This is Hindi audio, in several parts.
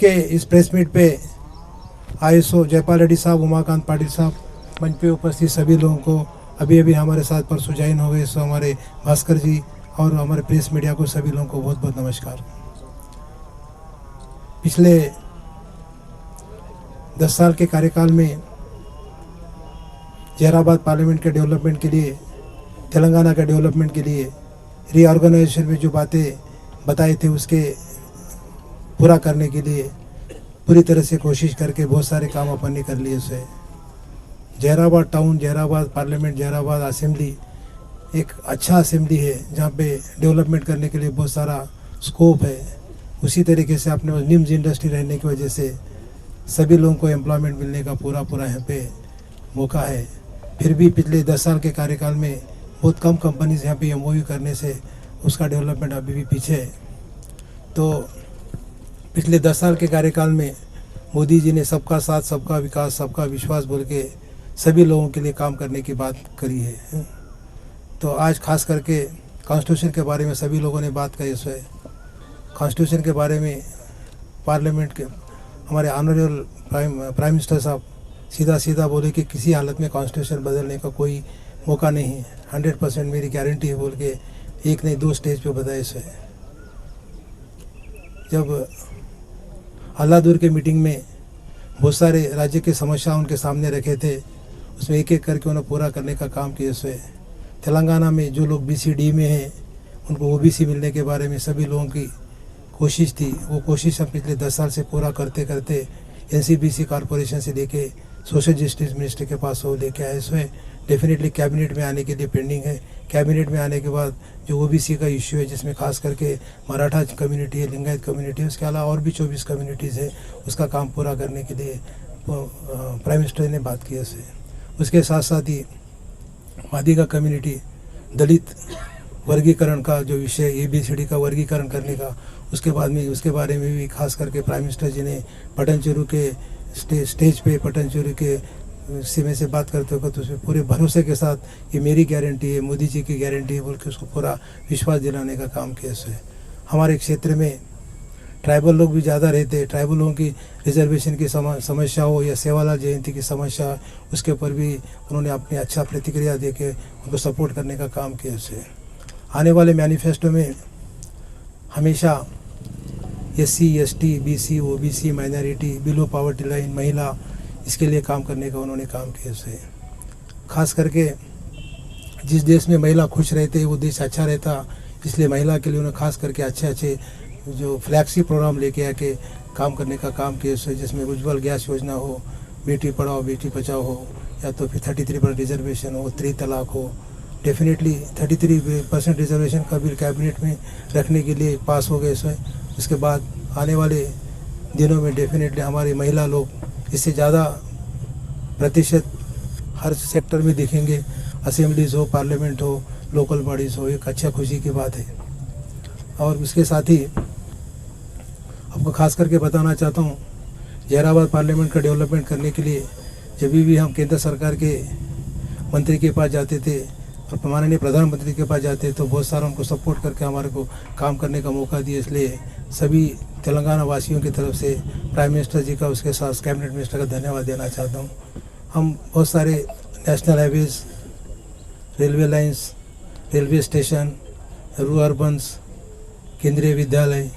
के इस प्रेस मीट पे ISO जयपाल रेड्डी साहब, उमाकांत पाटिल साहब, मंच पे उपस्थित सभी लोगों को, अभी हमारे साथ परसों ज्वाइन हो गए सो हमारे भास्कर जी और हमारे प्रेस मीडिया को, सभी लोगों को बहुत बहुत नमस्कार। पिछले 10 साल के कार्यकाल में जहराबाद पार्लियामेंट के डेवलपमेंट के लिए, तेलंगाना के डेवलपमेंट के लिए, रीऑर्गेनाइजेशन में जो बातें बताए थे उसके पूरा करने के लिए पूरी तरह से कोशिश करके बहुत सारे काम अपन ने कर लिए। उसे Zaheerabad town, Zaheerabad parliament, Zaheerabad assembly एक अच्छा असेंबली है जहाँ पे डेवलपमेंट करने के लिए बहुत सारा स्कोप है। उसी तरीके से अपने निम्स इंडस्ट्री रहने की वजह से सभी लोगों को एम्प्लॉयमेंट मिलने का पूरा यहाँ पे मौका है। फिर भी पिछले 10 साल के कार्यकाल में बहुत कम कंपनीज यहाँ पे MOU करने से उसका डेवलपमेंट अभी भी पीछे है। तो पिछले 10 साल के कार्यकाल में मोदी जी ने सबका साथ, सबका विकास, सबका विश्वास बोल के सभी लोगों के लिए काम करने की बात करी है। तो आज खास करके कॉन्स्टिट्यूशन के बारे में सभी लोगों ने बात कही। इसमें कॉन्स्टिट्यूशन के बारे में पार्लियामेंट के हमारे ऑनरेबल प्राइम मिनिस्टर साहब सीधा बोले कि किसी हालत में कॉन्स्टिट्यूशन बदलने का कोई मौका नहीं है, 100% मेरी गारंटी है बोल के एक नहीं 2 स्टेज पे बताया। इसे जब अल्लादूर के मीटिंग में बहुत सारे राज्य की समस्या उनके सामने रखे थे, उसमें एक एक करके उन्हें पूरा करने का काम किया। इसमें तेलंगाना में जो लोग BCD में हैं उनको OBC मिलने के बारे में सभी लोगों की कोशिश थी। वो कोशिश हम पिछले 10 साल से पूरा करते करते NCBC कॉरपोरेशन से लेके सोशल जस्टिस मिनिस्टर के पास वो लेके आए। इसमें डेफिनेटली कैबिनेट में आने के लिए पेंडिंग है। कैबिनेट में आने के बाद जो OBC का इश्यू है, जिसमें खास करके मराठा कम्युनिटी है, लिंगायत कम्युनिटी है, उसके अलावा और भी 24 कम्युनिटीज़ है, उसका काम पूरा करने के लिए प्राइम मिनिस्टर ने बात की है। उसके साथ साथ ही मादिगा कम्युनिटी, दलित वर्गीकरण का जो विषय ABCD का वर्गीकरण करने का, उसके बारे में भी खास करके प्राइम मिनिस्टर जी ने पटनचेरू के स्टेज पे पटनचेरू के में से बात करते वक्त उसमें पूरे भरोसे के साथ ये मेरी गारंटी है, मोदी जी की गारंटी है बोल के उसको पूरा विश्वास दिलाने का काम किया। इससे हमारे क्षेत्र में ट्राइबल लोग भी ज़्यादा रहते हैं। ट्राइबल लोगों की रिजर्वेशन की समस्या हो या सेवालाल जयंती की समस्या, उसके ऊपर भी उन्होंने अपनी अच्छा प्रतिक्रिया दे के उनको सपोर्ट करने का काम किया। उससे आने वाले मैनिफेस्टो में हमेशा SC, ST, BC, OBC, minority, below poverty line, महिला, इसके लिए काम करने का उन्होंने काम किया। उससे खास करके जिस देश में महिला खुश रहते वो देश अच्छा रहता, इसलिए महिला के लिए उन्होंने खास करके अच्छे जो फ्लैगशिप प्रोग्राम लेके आके काम करने का काम किया। उससे जिसमें उज्ज्वल गैस योजना हो, बेटी पढ़ाओ बेटी बचाओ हो, या तो फिर 33% रिजर्वेशन हो, 3 तलाक हो। डेफिनेटली 33% रिजर्वेशन का बिल कैबिनेट में रखने के लिए पास हो गए। इसके बाद आने वाले दिनों में डेफिनेटली हमारी महिला लोग इससे ज़्यादा प्रतिशत हर सेक्टर में दिखेंगे। असेंबलीज हो, पार्लियामेंट हो, लोकल बॉडीज़ हो, एक अच्छा खुशी की बात है। और उसके साथ ही आपको खास करके बताना चाहता हूँ, जहराबाद पार्लियामेंट का डेवलपमेंट करने के लिए जब भी हम केंद्र सरकार के मंत्री के पास जाते थे और माननीय प्रधानमंत्री के पास जाते तो बहुत सारा उनको सपोर्ट करके हमारे को काम करने का मौका दिया। इसलिए सभी तेलंगाना वासियों की तरफ से प्राइम मिनिस्टर जी का, उसके साथ कैबिनेट मिनिस्टर का धन्यवाद देना चाहता हूँ। हम बहुत सारे national highways, railway lines, railway station, rural urbans, Kendriya Vidyalaya,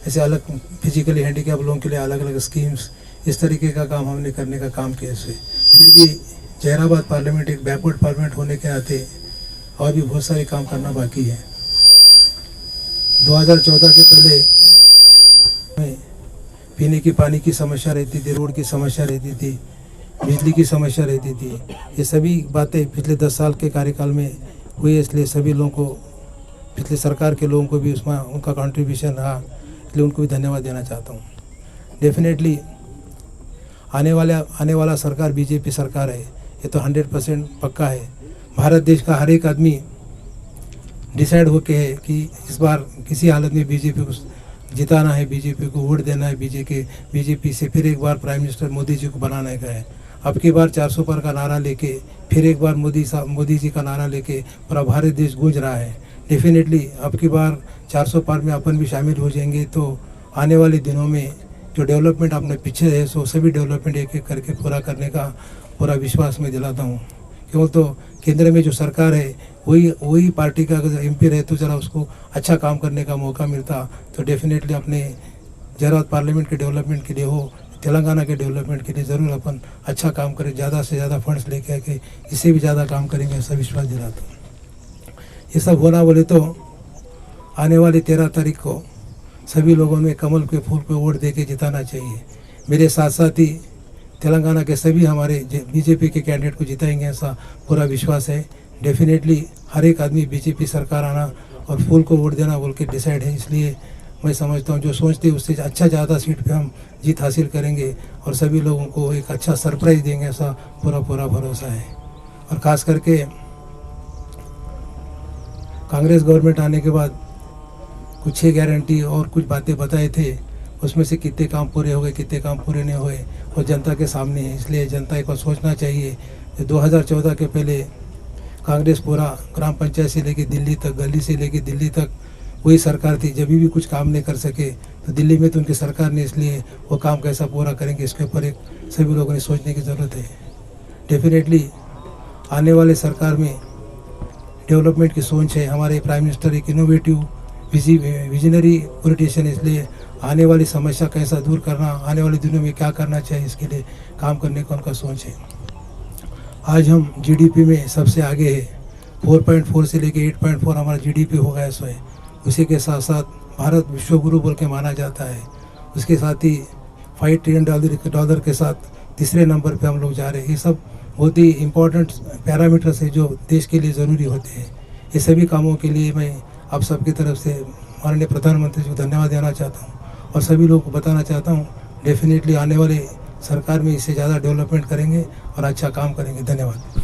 ऐसे अलग फिजिकली हैंडीकैप लोगों के लिए अलग अलग स्कीम्स, इस तरीके का काम हमने करने का काम किया। इससे फिर भी जहराबाद पार्लियामेंट एक बैकवर्ड पार्लियामेंट होने के नाते और भी बहुत सारे काम करना बाकी है। 2014 के पहले पीने की पानी की समस्या रहती थी, रोड की समस्या रहती थी, बिजली की समस्या रहती थी। ये सभी बातें पिछले 10 साल के कार्यकाल में हुई, इसलिए सभी लोगों को, पिछले सरकार के लोगों को भी उसमें उनका कंट्रीब्यूशन रहा, इसलिए उनको भी धन्यवाद देना चाहता हूँ। डेफिनेटली आने वाला सरकार BJP सरकार है, ये तो 100% पक्का है। भारत देश का हर एक आदमी डिसाइड होके है कि इस बार किसी हालत में BJP को जिताना है, BJP को वोट देना है, BJP से फिर एक बार प्राइम मिनिस्टर मोदी जी को बनाने का है। अब की बार 400 पार का नारा लेके फिर एक बार मोदी जी का नारा लेके पूरा भारत देश गूंज रहा है। डेफिनेटली अब की बार 400 पार में अपन भी शामिल हो जाएंगे तो आने वाले दिनों में जो डेवलपमेंट आपने पीछे है सो सभी डेवलपमेंट एक एक करके पूरा करने का पूरा विश्वास मैं दिलाता हूँ। क्यों तो केंद्र में जो सरकार है वही पार्टी का अगर MP रहे तो ज़रा उसको अच्छा काम करने का मौका मिलता तो डेफिनेटली अपने ज़रूरत पार्लियामेंट के डेवलपमेंट के लिए हो, तेलंगाना के डेवलपमेंट के लिए ज़रूर अपन अच्छा काम करें, ज़्यादा से ज़्यादा फंड्स लेके आके इससे भी ज़्यादा काम करेंगे ऐसा विश्वास दिलाता हूँ। ये सब होना बोले तो आने वाली 13 तारीख को सभी लोगों में कमल के फूल पे वोट दे के जिताना चाहिए। मेरे साथ साथ ही तेलंगाना के सभी हमारे BJP के कैंडिडेट को जिताएंगे ऐसा पूरा विश्वास है। डेफिनेटली हर एक आदमी BJP सरकार आना और फूल को वोट देना बोल के डिसाइड है। इसलिए मैं समझता हूँ जो सोचते हैं उससे अच्छा ज़्यादा सीट पे हम जीत हासिल करेंगे और सभी लोगों को एक अच्छा सरप्राइज़ देंगे ऐसा पूरा भरोसा है। और ख़ास करके कांग्रेस गवर्नमेंट आने के बाद कुछ 6 गारंटी और कुछ बातें बताए थे, उसमें से कितने काम पूरे हो गए कितने काम पूरे नहीं हुए और जनता के सामने है। इसलिए जनता को सोचना चाहिए। 2014 के पहले कांग्रेस पूरा ग्राम पंचायत से लेके दिल्ली तक, गली से लेके दिल्ली तक वही सरकार थी। जब भी कुछ काम नहीं कर सके तो दिल्ली में तो उनकी सरकार ने, इसलिए वो काम कैसा पूरा करेंगे इसके ऊपर एक सभी लोगों ने सोचने की ज़रूरत है। डेफिनेटली आने वाले सरकार में डेवलपमेंट की सोच है। हमारे प्राइम मिनिस्टर एक इनोवेटिव विजनरी पॉलिटिशियन, इसलिए आने वाली समस्या कैसा दूर करना, आने वाले दिनों में क्या करना चाहिए इसके लिए काम करने का उनका सोच है। आज हम GDP में सबसे आगे है। 4.4 से लेके 8.4 हमारा GDP हो गया सो है। उसी के साथ साथ भारत विश्व गुरु बोल के माना जाता है। उसके साथ ही $5 ट्रिलियन के साथ तीसरे नंबर पे हम लोग जा रहे हैं। ये सब बहुत ही इम्पोर्टेंट पैरामीटर्स है जो देश के लिए ज़रूरी होते हैं। ये सभी कामों के लिए मैं आप सबकी तरफ से माननीय प्रधानमंत्री जी को धन्यवाद देना चाहता हूँ और सभी लोगों को बताना चाहता हूँ डेफिनेटली आने वाले सरकार में इससे ज़्यादा डेवलपमेंट करेंगे और अच्छा काम करेंगे। धन्यवाद।